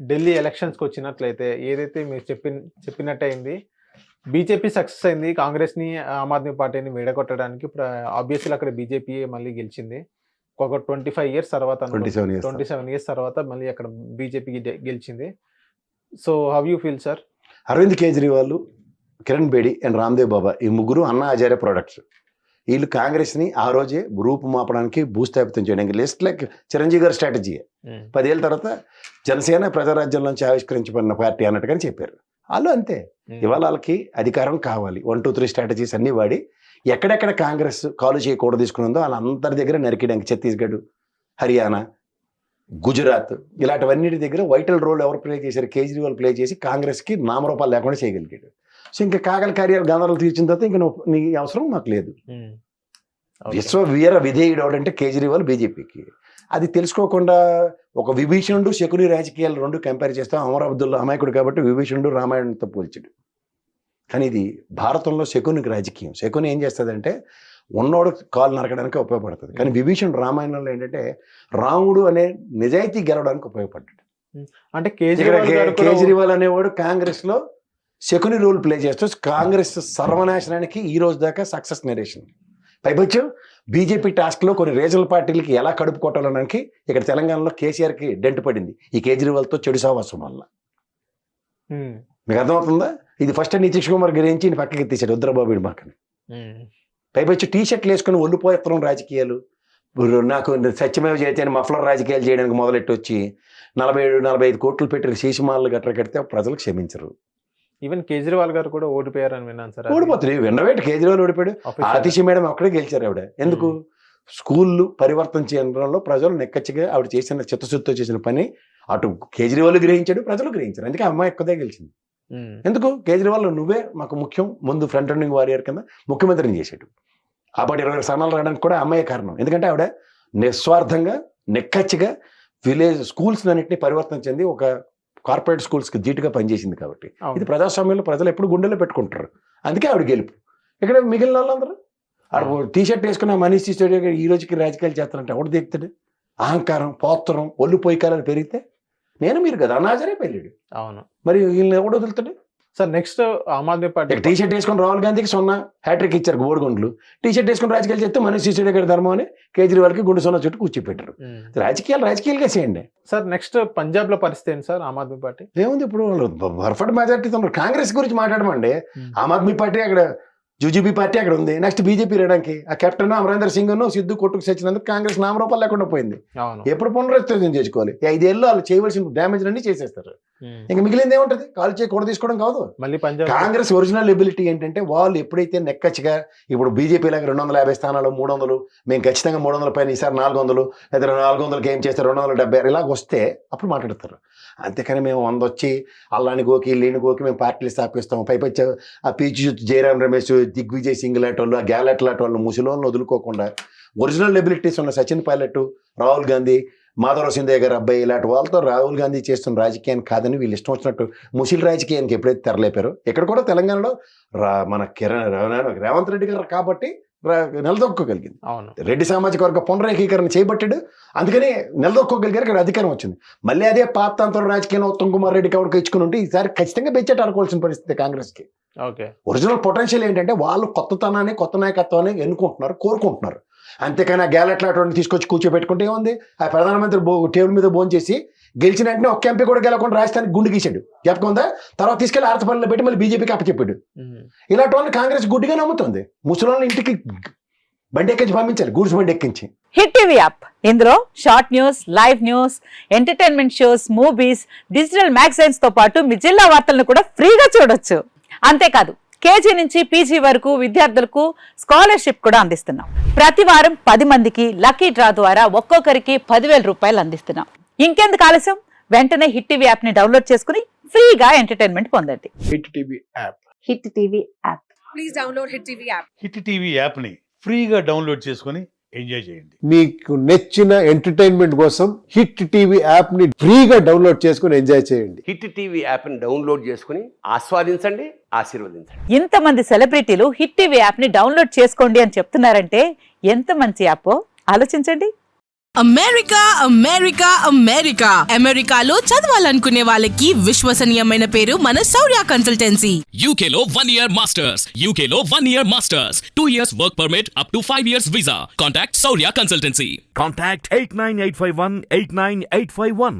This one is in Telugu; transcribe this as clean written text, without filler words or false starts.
ఢిల్లీ ఎలక్షన్స్‌కి వచ్చినట్లయితే ఏదైతే మీరు చెప్పినట్టే అయింది. బీజేపీ సక్సెస్ అయింది. కాంగ్రెస్‌ని, ఆమ్ ఆద్మీ పార్టీని విడగొట్టడానికి ఆబ్వియస్‌లీ అక్కడ బీజేపీయే మళ్ళీ గెలిచింది. ఒక 25 ఇయర్స్ తర్వాత 27 ఇయర్స్ 27 ఇయర్స్ తర్వాత మళ్ళీ అక్కడ బీజేపీ గెలిచింది. So, how you feel sir? Arvind Kejriwal, Kiran Bedi and Ramdev Baba ఈ ముగ్గురు అన్నా హజారే ప్రొడక్ట్స్. వీళ్ళు కాంగ్రెస్ని ఆ రోజే రూపుమాపడానికి భూస్థాపితం చేయడానికి లిస్ట్ లైక్ చిరంజీవి గారి స్ట్రాటజీ 10 ఏళ్ళ తర్వాత జనసేన ప్రజారాజ్యం నుంచి ఆవిష్కరించబడిన పార్టీ అన్నట్టుగానే చెప్పారు. వాళ్ళు అంతే. ఇవాళ వాళ్ళకి అధికారం కావాలి. 1, 2, 3 స్ట్రాటజీస్ అన్నీ వాడి ఎక్కడెక్కడ కాంగ్రెస్ కాలు చేయకూడదు తీసుకున్నదో వాళ్ళందరి దగ్గర నరికేయడానికి ఛత్తీస్గఢ్, హర్యానా, గుజరాత్ ఇలాంటివన్నిటి దగ్గర వైటల్ రోల్ ఎవరు ప్లే చేశారు? కేజ్రీవాల్ ప్లే చేసి కాంగ్రెస్కి నామరూపాలు లేకుండా చేయగలిగాడు. సో ఇంకా కాగల కార్యాలు గందరలు తీర్చిన తర్వాత ఇంకా నీ అవసరం మాకు లేదు. విశ్వవీర విధేయుడు ఎవడంటే కేజ్రీవాల్ బీజేపీకి. అది తెలుసుకోకుండా ఒక విభీషణుడు శకుని రాజకీయాలు రెండు కంపేర్ చేస్తాం. అమర్ అబ్దుల్లా అమాయకుడు కాబట్టి విభీషణుడు రామాయణంతో పోల్చాడు. కానీ ఇది భారతంలో శకునికి రాజకీయం. శకుని ఏం చేస్తుందంటే ఉన్నోడు కాలు నరకడానికి ఉపయోగపడుతుంది. కానీ విభీషణుడు రామాయణంలో ఏంటంటే రాముడు అనే నిజాయితీ గెలవడానికి ఉపయోగపడ్డాడు. అంటే కేజ్రీవాల్ అనేవాడు కాంగ్రెస్లో శకుని రోల్ ప్లే చేస్తూ కాంగ్రెస్ సర్వనాశనానికి ఈ రోజు దాకా సక్సెస్ నరేషన్. పైపచ్చు బీజేపీ టాస్క్లో కొన్ని రీజనల్ పార్టీలకి ఎలా కడుపు కొట్టాలనడానికి ఇక్కడ తెలంగాణలో కేసీఆర్కి డెంట్ పడింది ఈ కేజ్రీవాల్తో చెడు సావాసం వల్ల. మీకు అర్థమవుతుందా? ఇది ఫస్ట్ నితీష్ కుమార్ గ్రహించి ఈయన పక్కకి తీసాడు ఉద్రబాబుడి మాకని. పైపచ్చు టీ షర్ట్లు వేసుకుని ఒళ్ళిపోయత్రం రాజకీయాలు, నాకు సత్యమేవ జయతే అని మఫ్లర్ రాజకీయాలు చేయడానికి మొదలెట్టి వచ్చి 47-45 కోట్లు పెట్టి శీషమాలు గట్ర కడితే ప్రజలు క్షమించరు. ఈవెన్ కేజ్రీవాల్ గారు కూడా ఓడిపోయారని విన్నాను సార్. ఓడిపోతుంది విన్నవేటి కేజ్రీవాల్ ఓడిపోయాడు. ఆతిషి మేడం అక్కడే గెలిచారు ఆవిడ. ఎందుకు? స్కూళ్ళు పరివర్తన చేయడంలో ప్రజలు నెక్కచ్చిగా ఆవిడ చేసిన చిత్తశుద్ధితో చేసిన పని అటు కేజ్రీవాల్ గ్రహించాడు, ప్రజలు గ్రహించారు. అందుకే అమ్మాయి ఎక్కువదే గెలిచింది. ఎందుకు? కేజ్రీవాల్ నువ్వే మాకు ముఖ్యం, ముందు ఫ్రంట్ రన్నింగ్ వారియర్ కింద ముఖ్యమంత్రిని చేశాడు. ఆ పాటు 20 స్థానాలు రావడానికి కూడా అమ్మాయి కారణం. ఎందుకంటే ఆవిడ నిస్వార్థంగా నెక్కచ్చిగా విలేజ్ స్కూల్స్ అన్నింటినీ పరివర్తన చెంది ఒక కార్పొరేట్ స్కూల్స్కి ధీటుగా పనిచేసింది కాబట్టి ఇది ప్రజాస్వామ్యంలో ప్రజలు ఎప్పుడు గుండెలో పెట్టుకుంటారు. అందుకే ఆవిడ గెలుపు. ఇక్కడ మిగిలిన వాళ్ళందరూ ఆవిడ టీ షర్ట్ వేసుకున్న మనీష్ సిసోడియా ఈ రోజుకి రాజకీయాలు చేస్తారంటే ఎవడు దిగుతాడు? అహంకారం, పోత్తరం, ఒళ్ళు పొయ్యికాలని పెరిగితే నేను మీరు కదా అనాజరే పెళ్ళాడు. అవును, మరి వీళ్ళని ఎవడు వదులుతాడు sir? Next Aam Aadmi party T shirt వేసుకుని రాహుల్ గాంధీకి 0 హ్యాట్రిక్ ఇచ్చారు బోడిగుండ్లు. టీ షర్ట్ వేసుకుని రాజకీయాలు చేస్తే మనీష్ సిసోడియా గారి ధర్మం అని కేజ్రీవాల్కి గుండు 0 చుట్టూ కూర్చోపెట్టారు. రాజకీయాలుగా చేయండి సార్. నెక్స్ట్ పంజాబ్ లో పరిస్థితి ఏంటి సార్? ఆమ్ ఆద్మీ పార్టీ ఏముంది ఇప్పుడు పర్ఫెక్ట్ మెజార్టీ ఉన్నారు. కాంగ్రెస్ గురించి మాట్లాడమండి. ఆమ్ ఆద్మీ పార్టీ అక్కడ, జుజుబీ పార్టీ అక్కడ ఉంది. నెక్స్ట్ బీజేపీ రావడానికి ఆ కెప్టెన్ అమరేందర్ సింగ్ సిద్ధు కొట్టుకు సచ్చినందుకు కాంగ్రెస్ నామరూపాలు లేకుండా పోయింది. ఎప్పుడు పునరుద్ధరణ చేసుకోవాలి? 5 ఏళ్ళు వాళ్ళు చేయవలసిన డ్యామేజ్ అన్ని చేసేస్తారు. ఇంకా మిగిలింది ఏముంటది? కాలు చేయి కూడా తీసుకోవడం కాదు. మళ్ళీ కాంగ్రెస్ ఒరిజినల్ ఎబిలిటీ ఏంటంటే వాళ్ళు ఎప్పుడైతే నెక్కచ్చిగా ఇప్పుడు బీజేపీ లాగా 250 స్థానాలు 300 మేము ఖచ్చితంగా 300 పైన ఈసారి 400 లేదా 400కి ఏం చేస్తే 276 ఇలాగ వస్తే అప్పుడు మాట్లాడతారు. అంతేకాని మేము 100 వచ్చి అల్లాని గోకి లేని గోకి మేము పార్టీలు స్థాపిస్తాం. పైపచ్చి ఆ పీచి జయరామ్ రమేష్, దిగ్విజయ్ సింగ్ లాంటి వాళ్ళు, ఆ గ్యాలెట్ లాంటి వాళ్ళు ముసలోళ్ళు వదులుకోకుండా ఒరిజినల్ ఎబిలిటీస్ ఉన్న సచిన్ పైలట్, రాహుల్ గాంధీ, మాధవరావు సింధియా గారు అబ్బాయి ఇలాంటి వాళ్ళతో రాహుల్ గాంధీ చేస్తున్న రాజకీయాన్ని కాదని వీళ్ళు ఇష్టం వచ్చినట్టు ముసిల్ రాజకీయానికి ఎప్పుడైతే తెరలేపారో ఇక్కడ కూడా తెలంగాణలో మన రేవంత్ రెడ్డి గారు కాబట్టి నిలదొక్కోగలిగింది. రెడ్డి సామాజిక వర్గ పునరేకీకరణ చేయబట్టాడు. అందుకని నిలదొక్కోగలిగారు. ఇక్కడ అధికారం వచ్చింది. మళ్ళీ అదే పాతాంతరం రాజకీయంలో ఉత్తమ్ కుమార్ రెడ్డికి ఎవరికి ఇచ్చుకుని ఉంటే ఈసారి ఖచ్చితంగా బెచ్చెట్ ఆడుకోవాల్సిన పరిస్థితి కాంగ్రెస్కి. ఒరిజినల్ పొటెన్షియల్ ఏంటంటే వాళ్ళు కొత్తతనాన్ని, కొత్త నాయకత్వాన్ని ఎన్నుకుంటున్నారు, కోరుకుంటున్నారు. అంతేకాని ఆ గ్యాలెట్ లాంటి తీసుకొచ్చి కూర్చోబెట్టుకుంటే ఏముంది? ఆ ప్రధానమంత్రి టేబుల్ మీద భోజనం చేసి గెలిచిన వెంటనే ఒక్క ఎంపీ కూడా గెలకుండా రాజధానికి గుండు గీశాడు. జ్ఞాపకం ఉందా? తర్వాత తీసుకెళ్లి ఆర్తపల్లిలో పెట్టి మళ్ళీ బీజేపీకి అప్పచెప్పాడు. ఇలాంటి వాళ్ళని కాంగ్రెస్ గుడ్డిగా నమ్ముతుంది. ముసలి ఇంటికి బండి ఎక్కించి పంపించాలి, గూడ్స్ బండి ఎక్కించి. హిట్ టీవీ యాప్, ఇందులో short news, live news, entertainment shows, movies, digital magazines తో పాటు మీ జిల్లా వార్తలను కూడా ఫ్రీగా చూడొచ్చు. అంతేకాదు కేజీ నుంచి పీజీ వరకు విద్యార్థులకు స్కాలర్షిప్ కూడా అందిస్తున్నాం. ప్రతి వారం 10 మందికి లక్కీ డ్రా ద్వారా ఒక్కొక్కరికి 10,000 రూపాయలు అందిస్తున్నాం. ఇంకెందుకు ఆలస్యం? వెంటనే హిట్ టీవీ యాప్ ని డౌన్లోడ్ చేసుకుని ఫ్రీగా ఎంటర్టైన్మెంట్ పొందండి. Hit TV app. Hit TV app. Please download hit TV app. Hit TV app ని ఫ్రీగా డౌన్లోడ్ చేసుకుని ఎంజాయ్ చేయండి. మీకు నచ్చిన ఎంటర్టైన్మెంట్ కోసం హిట్ టీవీ యాప్ ని ఫ్రీగా డౌన్లోడ్ చేసుకుని ఎంజాయ్ చేయండి. హిట్ టీవీ యాప్ ని డౌన్లోడ్ చేసుకుని ఆస్వాదించండి, ఆశీర్వదించండి. ఇంతమంది సెలబ్రిటీలు హిట్ టీవీ యాప్ ని డౌన్లోడ్ చేసుకోండి అని చెప్తున్నారంటే ఎంత మంచి యాప్ ఆలోచించండి. అమెరికా అమెరికా అమెరికా అమెరికాలో చదవాలనుకునే వాళ్ళకి విశ్వసనీయమైన పేరు మన శౌర్య కన్సల్టెన్సీ. UK లో 1 year masters. UK లో 1 year masters. 2 years work permit up to 5 years visa. Contact Saurya Consultancy. Contact 89851 89851.